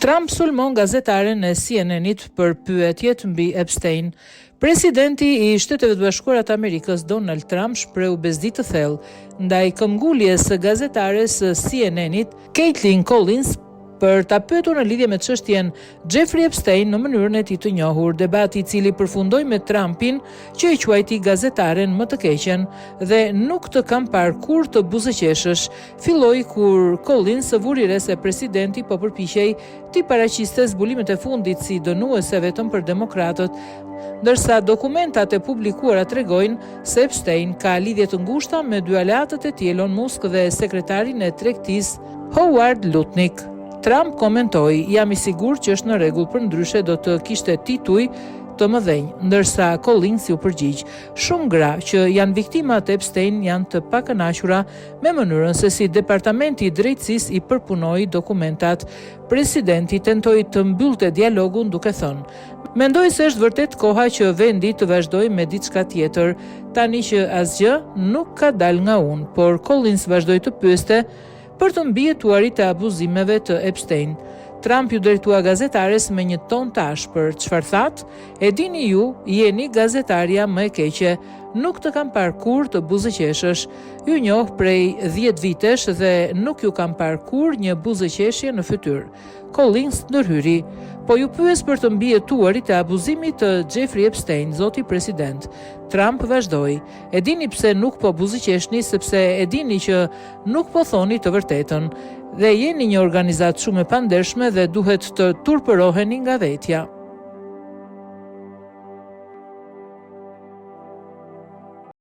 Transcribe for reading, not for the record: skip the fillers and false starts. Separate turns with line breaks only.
Trump sulmon gazetaren e CNN-it për pyetjet mbi Epstein. Presidenti i Shteteve të Bashkuara të Amerikës Donald Trump shpreu bezdi të thellë ndaj këmbguljes së gazetares së CNN-it Kaitlan Collins për ta pyetur në lidhje me çështjen Jeffrey Epstein në mënyrën e tij të njohur. Debati i cili përfundoi me Trumpin që i quajti gazetaren më të keqen dhe nuk të kam parë kur të buzëqeshësh, filloi kur Collins vuri re se presidenti po përpiqej të paraqiste zbulimet e fundit si dënuese vetëm për demokratët, ndërsa dokumentat e publikuara tregojnë se Epstein ka lidhje të ngushta me dy aleatët e tij Elon Musk dhe sekretarin e tregtisë Howard Lutnick. Trump komentoi: "Jam i sigurt që është në rregull, përndryshe do të kishte tituj të mëdhenj", ndërsa Collins u përgjigj: "Shumë gra që janë viktima të Epstein janë të pakënaqura me mënyrën se si Departamenti i Drejtësisë i përpunoi dokumentat." Presidenti tentoi të mbyllte dialogun duke thënë: "Mendoj se është vërtet koha që vendi të vazhdojë me diçka tjetër, tani që asgjë nuk ka dalë nga unë", por Collins vazhdoi të pyeste për të mbijetuarit e abuzimeve të Epstein. Trump ju drejtua gazetares me një ton të ashpër. "Çfarë thatë? E dini ju, jeni gazetaria më e keqe. Nuk të kam parë kur të buzëqeshësh. Ju njoh prej 10 vitesh dhe nuk ju kam parë kur një buzëqeshje në fytyrë." Collins ndërhyri: "Po ju pyes për të mbijetuarit e abuzimit të Jeffrey Epstein, zoti president." Trump vazhdoi: "E dini pse nuk po buzëqeshni, sepse e dini që nuk po thoni të vërtetën dhe jeni një organizatë shumë e pandershme dhe duhet të turpëroheni nga vetja."